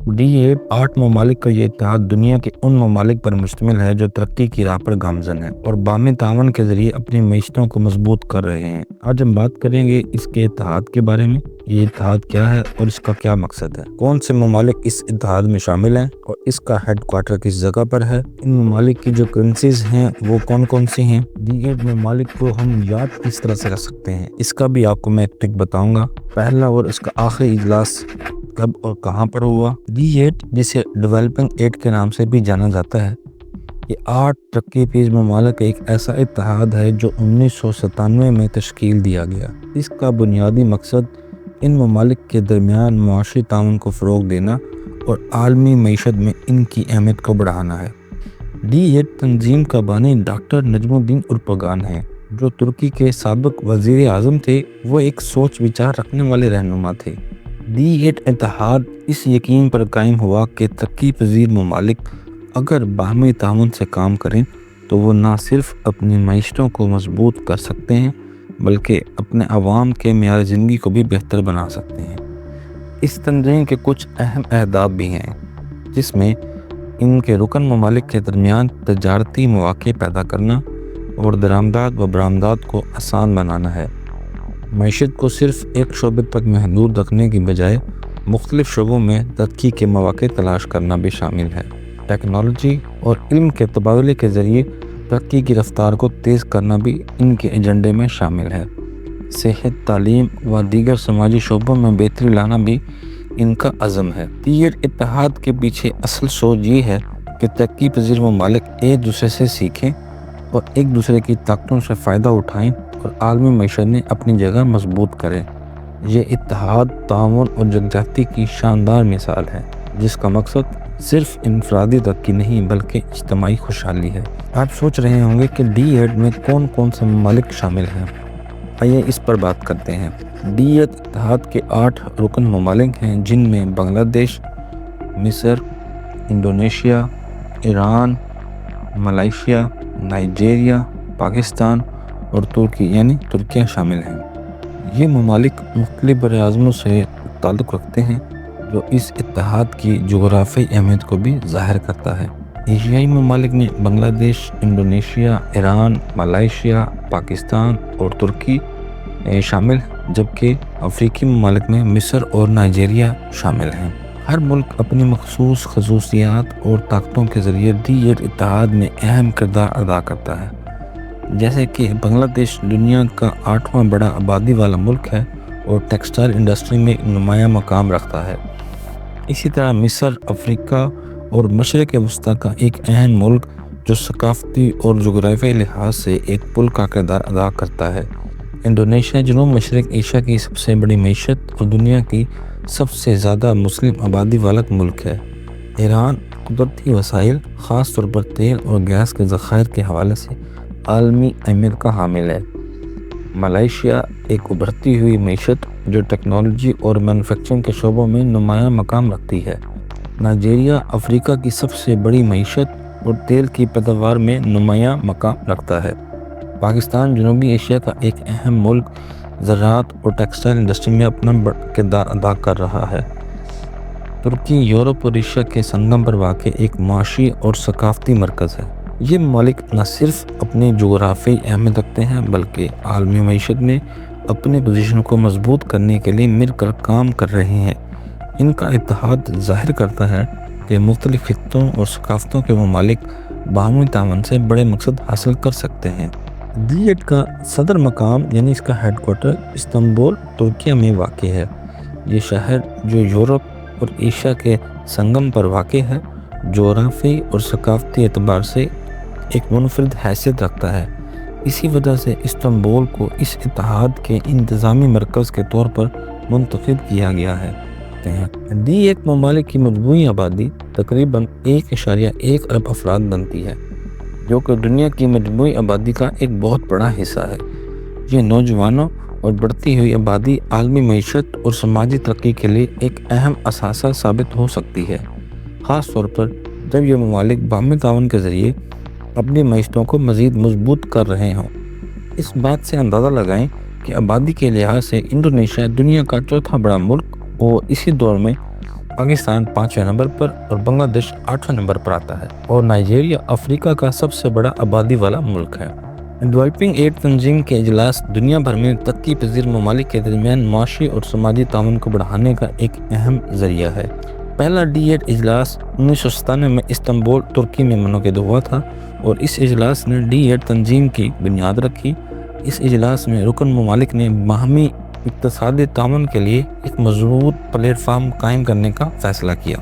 D8 8 ममालिक का ये इत्तेहाद दुनिया के उन ममालिक पर मुश्तमिल है जो तरक्की की राह पर गामजन है और बाहमी तावन के जरिए अपनी मईशतों को मजबूत कर रहे हैं। आज हम बात करेंगे इसके इत्तेहाद के बारे में। ये इत्तेहाद क्या है और इसका क्या मकसद है, कौन से ममालिक इस इत्तेहाद में शामिल हैं और इसका हेड क्वार्टर किस जगह पर है, इन ममालिक की जो करेंसीज हैं वो कौन कौन सी हैं, D8 ममालिक को हम याद किस तरह से रख सकते हैं, इसका भी आपको मैं एक ट्रिक बताऊंगा। पहला और इसका आखिरी इजलास कब और कहाँ पर हुआ। D8 जिसे डेवलपिंग 8 के नाम से भी जाना जाता है, ये 8 तरक्की पीज़ ममालिक का एक ऐसा इत्तेहाद है जो 1997 में तश्कील दिया गया। इसका बुनियादी मकसद इन ममालिक के दरमियान मुआशी ताउन को फ़रोग़ देना और आलमी मईशत में इनकी अहमियत को बढ़ाना है। D8 तंजीम का बानी डॉक्टर नजमुद्दीन उर्पगान है, जो तुर्की के साबिक़ वज़ीर आज़म थे। वो एक सोच विचार रखने वाले रहनुमा थे। D8 इत्तेहाद इस यकीन पर कायम हुआ कि तरक्की पज़ीर ममालिक अगर बाहमी ताउन से काम करें तो वो ना सिर्फ अपनी मईशतों को मजबूत कर सकते हैं बल्कि अपने अवाम के मेयार ज़िंदगी को भी बेहतर बना सकते हैं। इस तंजीम के कुछ अहम अहदाफ भी हैं, जिसमें इनके रुकन ममालिक के दरमियान तजारती मौक़े पैदा करना और दरामदात व बरामदात को आसान बनाना है। मईशत को सिर्फ एक शोबे तक महदूद रखने की बजाय मुख्तलिफ शोबों में तरक्की के मौक़े तलाश करना भी शामिल है। टेक्नोलॉजी और इल्म के तबादले के ज़रिए तरक्की की रफ्तार को तेज़ करना भी इनके एजेंडे में शामिल है। सेहत, तालीम व दीगर समाजी शोबों में बेहतरी लाना भी इनका अज़म है। D8 इत्तेहाद के पीछे असल सोच ये है कि तरक्की पज़ीर ममालिक एक दूसरे से सीखें और एक दूसरे की ताकतों से फ़ायदा उठाएं और आलमी मईशत में अपनी जगह मजबूत करें। ये इत्तेहाद ताउन और यकजहती की शानदार मिसाल है, जिसका मकसद सिर्फ इनफरादी तरक्की नहीं बल्कि इज्तिमाई खुशहाली है। आप सोच रहे होंगे कि D8 में कौन कौन से ममालिक शामिल हैं। आइए इस पर बात करते हैं। D8 इत्तेहाद के 8 रुकन ममालिक हैं, जिनमें बांग्लादेश, मिस्र, Indonesia, Iran, Malaysia, Nigeria, Pakistan और तुर्की यानी तुर्किया शामिल हैं। ये ममालिक मुख्तलिफ बराअज़मों से ताल्लुक़ रखते हैं, जो इस इत्तेहाद की जोग्राफ़ी अहमियत को भी ज़ाहिर करता है। एशियाई ममालिक में Bangladesh, Indonesia, Iran, Malaysia, Pakistan और तुर्की शामिल हैं, जबकि अफ्रीकी ममालिक में मिस्र और नाइजीरिया शामिल हैं। हर मुल्क अपनी मखसूस खसूसियात और ताकतों के ज़रिए D8 इत्तेहाद में अहम किरदार अदा करता है। जैसे कि बांग्लादेश दुनिया का 8वां बड़ा आबादी वाला मुल्क है और टेक्सटाइल इंडस्ट्री में नुमायाँ मकाम रखता है। इसी तरह मिस्र अफ्रीका और मशरिक़ वस्ती का एक अहम मुल्क जो सकाफ़ती और जोग्राफ़ियाई लिहाज से एक पुल का किरदार अदा करता है। इंडोनेशिया जनूब मशरिक़ एशिया की सबसे बड़ी मईशत और दुनिया की सबसे ज़्यादा मुस्लिम आबादी वाला मुल्क है। ईरान कुदरती वसाइल ख़ास तौर पर तेल और गैस के ज़ख़ायर के हवाले से आलमी अहमियत का हामिल है। मलेशिया एक उभरती हुई मईशत जो टेक्नोलॉजी और मैन्युफैक्चरिंग के शोबों में नुमायाँ मकाम रखती है। नाइजीरिया अफ्रीका की सबसे बड़ी मईशत और तेल की पैदावार में नुमायाँ मकाम रखता है। पाकिस्तान जनूबी एशिया का एक अहम मुल्क ज़राअत और टेक्सटाइल इंडस्ट्री में अपना किरदार अदा कर रहा है। तुर्की यूरोप और एशिया के संगम पर वाक़ एक माशी और सकाफ़ती मरकज़ है। ये ममालिक न सिर्फ अपनी जोग्राफ़ी अहमियत रखते हैं बल्कि आलमी मईशत में अपने पोजीशन को मजबूत करने के लिए मिलकर काम कर रहे हैं। इनका इत्तेहाद ज़ाहिर करता है कि मुख्तलिफ़ खित्तों और सकाफ़तों के ममालिक बाहमी तावन से बड़े मकसद हासिल कर सकते हैं। D8 का सदर मकाम यानी इसका हेड क्वार्टर इस्तांबुल तुर्किया में वाक़ है। ये शहर जो यूरोप और एशिया के संगम पर वाक़ है, जोग्राफ़ी और सकाफ़ती एतबार से एक मुनफरिद हैसियत रखता है। इसी वजह से इस्तांबुल को इस इत्तेहाद के इंतज़ामी मरकज़ के तौर पर मुंतखब किया गया है। D8 ममालिक की मजमूई आबादी तकरीबन 1.1 अरब अफराद बनती है, जो कि दुनिया की मजमूई आबादी का एक बहुत बड़ा हिस्सा है। ये नौजवानों और बढ़ती हुई आबादी आलमी मईशत और समाजी तरक्की के लिए एक अहम असासा साबित हो सकती है, ख़ास तौर पर जब ये ममालिक बाहमी ताउन के ज़रिए अपनी मईशतों को मज़ीद मजबूत कर रहे हों। इस बात से अंदाज़ा लगाएं कि आबादी के लिहाज से इंडोनेशिया दुनिया का चौथा बड़ा मुल्क और इसी दौर में پاکستان 5ویں نمبر پر اور بنگلہ دیش 8ویں نمبر پر آتا ہے، اور نائجیریا افریقہ کا سب سے بڑا آبادی والا ملک ہے۔ ڈیولپنگ ایڈ تنظیم کے اجلاس دنیا بھر میں ترقی پذیر ممالک کے درمیان معاشی اور سماجی تعاون کو بڑھانے کا ایک اہم ذریعہ ہے۔ پہلا D8 اجلاس 1997 میں استنبول، ترکی میں منعقد ہوا تھا، اور اس اجلاس نے D8 تنظیم کی بنیاد رکھی۔ اس اجلاس میں رکن ممالک نے باہمی اقتصادی تعاون کے لیے ایک مضبوط پلیٹ فارم قائم کرنے کا فیصلہ کیا۔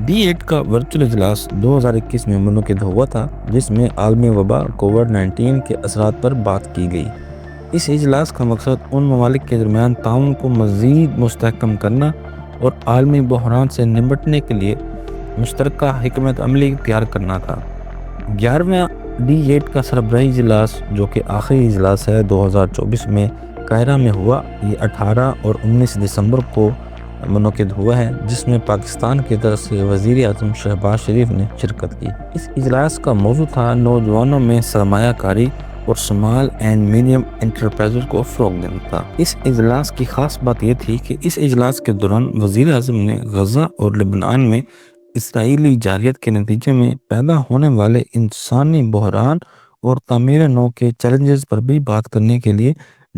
D8 کا ورچوئل اجلاس 2021 میں منعقد ہوا تھا، جس میں عالمی وبا کووڈ-19 کے اثرات پر بات کی گئی۔ اس اجلاس کا مقصد ان ممالک کے درمیان تعاون کو مزید مستحکم کرنا اور عالمی بحران سے نمٹنے کے لیے مشترکہ حکمت عملی تیار کرنا تھا۔ 11واں D8 کا سربراہی اجلاس، جو کہ آخری اجلاس ہے 2024 میں قاہرہ میں ہوا، یہ 18 اور 19 دسمبر کو منعقد ہوا ہے، جس میں پاکستان کی طرف سے وزیر اعظم شہباز شریف نے شرکت کی۔ اس اجلاس کا موضوع تھا نوجوانوں میں سرمایہ کاری اور اسمال اینڈ میڈیم انٹرپرائزز کو فروغ دینا تھا۔ اس اجلاس کی خاص بات یہ تھی کہ اس اجلاس کے دوران وزیر اعظم نے غزہ اور لبنان میں اسرائیلی جارحیت کے نتیجے میں پیدا ہونے والے انسانی بحران اور تعمیر نو کے چیلنجز پر بھی بات کرنے کے لیے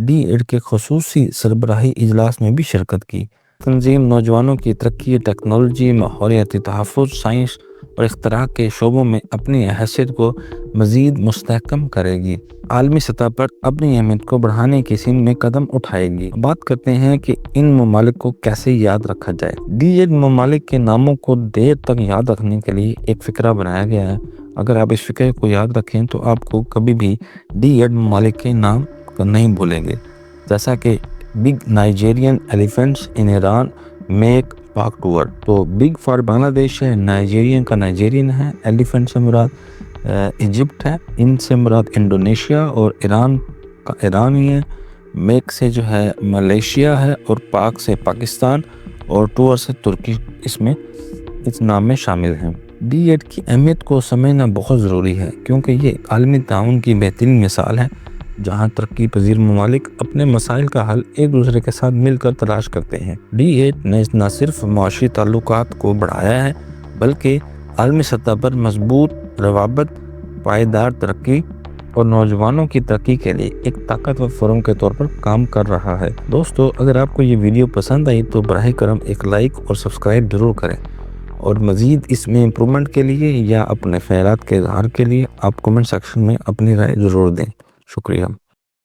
D8 کے خصوصی سربراہی اجلاس میں بھی شرکت کی۔ تنظیم نوجوانوں کی ترقی، ٹیکنالوجی، ماحولیاتی تحفظ، سائنس اور اختراع کے شعبوں میں اپنی حیثیت کو مزید مستحکم کرے گی، عالمی سطح پر اپنی اہمیت کو بڑھانے کی سمت میں قدم اٹھائے گی۔ بات کرتے ہیں کہ ان ممالک کو کیسے یاد رکھا جائے۔ D8 ممالک کے ناموں کو دیر تک یاد رکھنے کے لیے ایک فقرہ بنایا گیا ہے۔ اگر آپ اس فقرے کو یاد رکھیں تو آپ کو کبھی بھی D8 ممالک کے نام نہیں بھولیں گے، جیسا کہ بگ نائجیرین ایلیفینٹس ان ایران میک پاک ٹور۔ تو بگ فار بنگلہ دیش ہے، نائجیرین کا نائجیرین ہے، ایلیفینٹ سے مراد ایجپٹ ہے، ان سے مراد انڈونیشیا اور ایران کا ایران ہی ہے، میک سے جو ہے ملیشیا ہے، اور پاک سے پاکستان، اور ٹور سے ترکی اس نام میں شامل ہیں۔ D8 کی اہمیت کو سمجھنا بہت ضروری ہے، کیونکہ یہ عالمی تعاون کی بہترین مثال ہے، جہاں ترقی پذیر ممالک اپنے مسائل کا حل ایک دوسرے کے ساتھ مل کر تلاش کرتے ہیں۔ D8 نے نہ صرف معاشی تعلقات کو بڑھایا ہے، بلکہ عالمی سطح پر مضبوط روابط، پائیدار ترقی اور نوجوانوں کی ترقی کے لیے ایک طاقتور فورم کے طور پر کام کر رہا ہے۔ دوستو، اگر آپ کو یہ ویڈیو پسند آئی تو براہ کرم ایک لائک اور سبسکرائب ضرور کریں، اور مزید اس میں امپرومنٹ کے لیے یا اپنے خیالات کے اظہار کے لیے آپ کمنٹ سیکشن میں اپنی رائے ضرور دیں۔ شکریہ۔